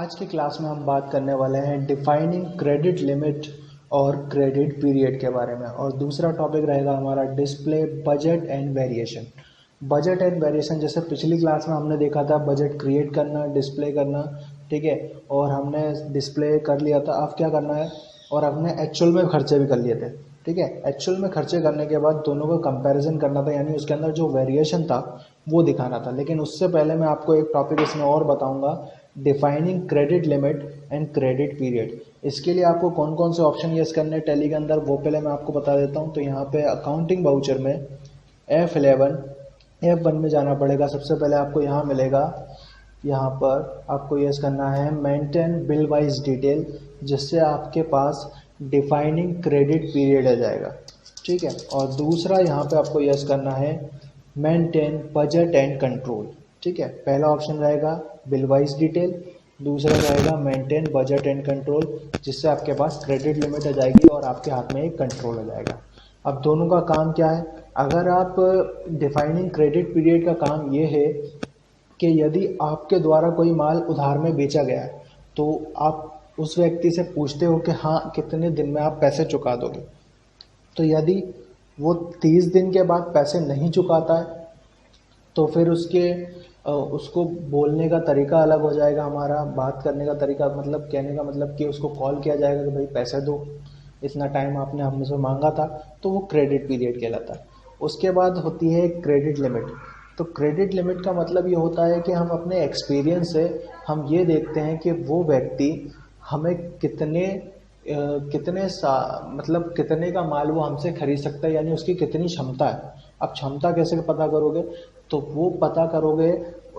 आज की क्लास में हम बात करने वाले हैं डिफाइनिंग क्रेडिट लिमिट और क्रेडिट पीरियड के बारे में। और दूसरा टॉपिक रहेगा हमारा display budget and variation. Budget and variation जैसे पिछली क्लास में हमने देखा था बजट क्रिएट करना, डिस्प्ले करना, ठीक है, और हमने डिस्प्ले कर लिया था। अब क्या करना है, और हमने एक्चुअल में खर्चे भी कर लिए थे, ठीक है। एक्चुअल में खर्चे करने के बाद दोनों का कंपैरिजन करना था, यानी उसके अंदर जो वेरिएशन था वो दिखाना था। लेकिन उससे पहले मैं आपको एक टॉपिक इसमें और बताऊंगा, defining credit limit and credit period. इसके लिए आपको कौन कौन से ऑप्शन यूज़ करने हैं टैली के अंदर वो पहले मैं आपको बता देता हूँ। तो यहाँ पे अकाउंटिंग वाउचर में F11 F1 में जाना पड़ेगा। सबसे पहले आपको यहाँ मिलेगा, यहाँ पर आपको यस करना है मेंटेन बिल वाइज डिटेल, जिससे आपके पास डिफाइनिंग क्रेडिट पीरियड आ जाएगा, ठीक है। और दूसरा यहाँ पे आपको यस करना है मेंटेन बजट एंड कंट्रोल, ठीक है। पहला ऑप्शन रहेगा बिल वाइज डिटेल, दूसरा रहेगा मेंटेन बजट एंड कंट्रोल, जिससे आपके पास क्रेडिट लिमिट आ जाएगी और आपके हाथ में एक कंट्रोल आ जाएगा। अब दोनों का काम क्या है, अगर आप डिफाइनिंग क्रेडिट पीरियड का काम ये है कि यदि आपके द्वारा कोई माल उधार में बेचा गया है तो आप उस व्यक्ति से पूछते हो कि हाँ कितने दिन में आप पैसे चुका दोगे। तो यदि वो 30 दिन के बाद पैसे नहीं चुकाता है तो फिर उसको बोलने का तरीका अलग हो जाएगा, हमारा बात करने का तरीका, मतलब कहने का मतलब कि उसको कॉल किया जाएगा कि भाई पैसे दो, इतना टाइम आपने हमसे मांगा था। तो वो क्रेडिट पीरियड कहलाता है। उसके बाद होती है क्रेडिट लिमिट। तो क्रेडिट लिमिट का मतलब ये होता है कि हम अपने एक्सपीरियंस से हम ये देखते हैं कि वो व्यक्ति हमें मतलब कितने का माल वो हमसे खरीद सकता है, यानी उसकी कितनी क्षमता है। अब क्षमता कैसे पता करोगे, तो वो पता करोगे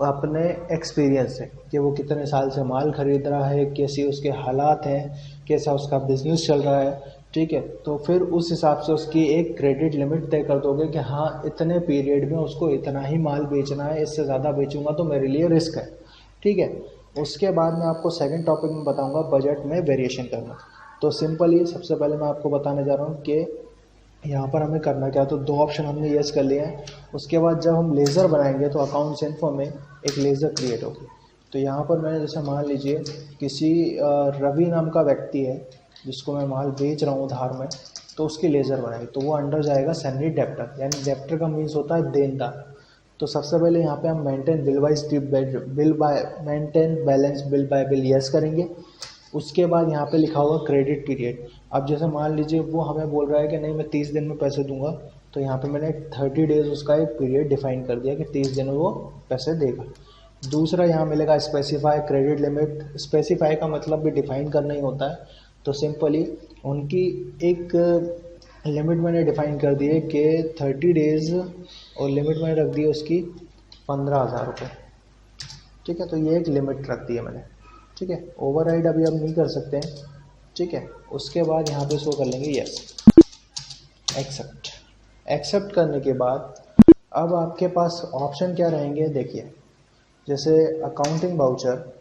अपने एक्सपीरियंस से कि वो कितने साल से माल खरीद रहा है, कैसी उसके हालात हैं, कैसा उसका बिजनेस चल रहा है, ठीक है। तो फिर उस हिसाब से उसकी एक क्रेडिट लिमिट तय कर दोगे कि हाँ इतने पीरियड में उसको इतना ही माल बेचना है, इससे ज़्यादा बेचूंगा तो मेरे लिए रिस्क है, ठीक है। उसके बाद मैं आपको सेकंड टॉपिक में बताऊंगा बजट में वेरिएशन करना। तो सिंपली सबसे पहले मैं आपको बताने जा रहा हूँ कि यहाँ पर हमें करना क्या। तो दो ऑप्शन हमने यस कर लिए हैं। उसके बाद जब हम लेज़र बनाएंगे तो अकाउंट्स इन्फो में एक लेज़र क्रिएट होगी। तो यहाँ पर मैंने जैसे मान लीजिए किसी रवि नाम का व्यक्ति है जिसको मैं माल बेच रहा हूँ उधार में, तो उसकी लेज़र बनाई तो वो अंडर जाएगा सैलरी डेप्टर, यानी डेप्टर का मीन्स होता है देनदार। तो सबसे पहले यहाँ पे हम maintain balance bill bye bill yes करेंगे। उसके बाद यहाँ पे लिखा होगा क्रेडिट पीरियड। अब जैसे मान लीजिए वो हमें बोल रहा है कि नहीं मैं 30 दिन में पैसे दूंगा, तो यहाँ पे मैंने 30 डेज उसका एक पीरियड डिफाइन कर दिया कि 30 दिन में वो पैसे देगा। दूसरा यहाँ मिलेगा स्पेसिफाई क्रेडिट लिमिट। स्पेसिफाई का मतलब भी डिफाइन करना ही होता है। तो सिंपली उनकी एक लिमिट मैंने डिफाइन कर दी है कि 30 डेज, और लिमिट मैंने रख दी है उसकी 15,000 रुपये, ठीक है। तो ये एक लिमिट रख दी है मैंने, ठीक है। ओवरराइड अभी हम नहीं कर सकते हैं, ठीक है। उसके बाद यहाँ पे शो कर लेंगे यस, एक्सेप्ट। एक्सेप्ट करने के बाद अब आपके पास ऑप्शन क्या रहेंगे, देखिए जैसे accounting voucher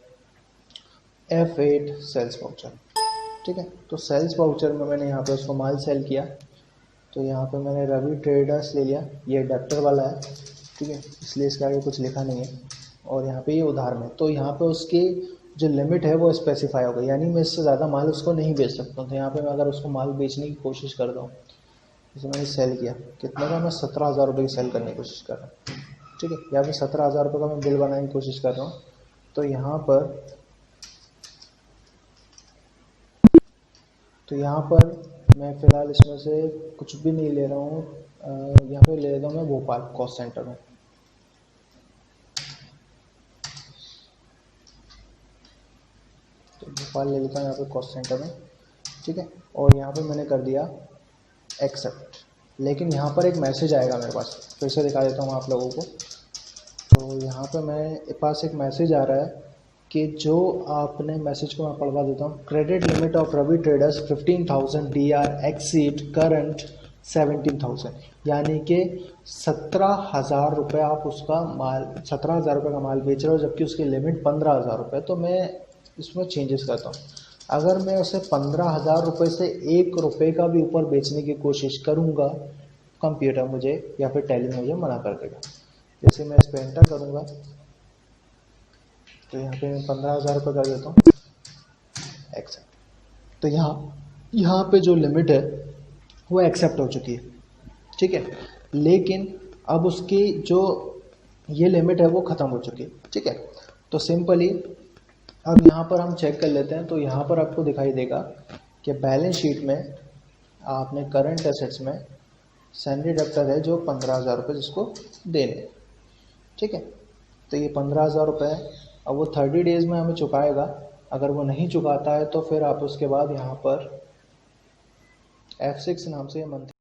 F8 sales voucher, ठीक है। तो सेल्स वाउचर में मैंने यहाँ पे उसको माल सेल किया, तो यहाँ पे मैंने रवि ट्रेडर्स ले लिया, ये डेप्टर वाला है, ठीक है, इसलिए इसके आगे कुछ लिखा नहीं है। और यहाँ पे ये उधार में, तो यहाँ पे उसकी जो लिमिट है वो स्पेसिफाई हो गई, यानी मैं इससे ज़्यादा माल उसको नहीं बेच सकता हूँ। तो यहाँ पे मैं अगर उसको माल बेचने की कोशिश करता हूँ, जैसे मैंने सेल किया कितने का, मैं 17,000 रुपये की सेल करने की कोशिश कर रहा हूँ, ठीक है, या फिर 17,000 रुपये का मैं बिल बनाने की कोशिश कर रहा हूँ। तो यहाँ पर मैं फ़िलहाल इसमें से कुछ भी नहीं ले रहा हूँ। यहाँ पे ले लेता हूँ मैं भोपाल कॉस्ट सेंटर में, तो भोपाल ले लेता हूँ यहाँ पे कॉस्ट सेंटर में, ठीक है। और यहाँ पे मैंने कर दिया एक्सेप्ट। लेकिन यहाँ पर एक मैसेज आएगा मेरे पास, फिर से दिखा देता हूँ आप लोगों को। तो यहाँ पे मेरे पास एक मैसेज आ रहा है कि जो आपने, मैसेज को मैं पढ़वा देता हूँ, credit limit of Ravi traders 15,000 DR exceed current 17,000, यानी कि 17,000 रुपये आप उसका माल, 17,000 रुपये का माल बेच रहे हो, जबकि उसकी लिमिट 15,000 रुपये। तो मैं इसमें चेंजेस करता हूँ। अगर मैं उसे 15,000 रुपये से 1 रुपये का भी ऊपर बेचने की कोशिश करूँगा, कंप्यूटर मुझे या फिर टैली मुझे मना कर देगा। जैसे मैं इस पर एंटर करूँगा तो यहाँ पे मैं 15,000 रुपये कर देता हूँ। एक्सेप्ट। तो यहाँ पे जो लिमिट है वो एक्सेप्ट हो चुकी है, ठीक है, लेकिन अब उसकी जो ये लिमिट है वो ख़त्म हो चुकी है, ठीक है। तो सिंपली अब यहाँ पर हम चेक कर लेते हैं। तो यहाँ पर आपको दिखाई देगा कि बैलेंस शीट में आपने करंट एसेट्स में सैलरी डेप्टर है जो 15,000 रुपये जिसको देने, ठीक है। तो ये 15,000 रुपये है। अब वो 30 डेज़ में हमें चुकाएगा। अगर वो नहीं चुकाता है तो फिर आप उसके बाद यहाँ पर F6 नाम से मंथली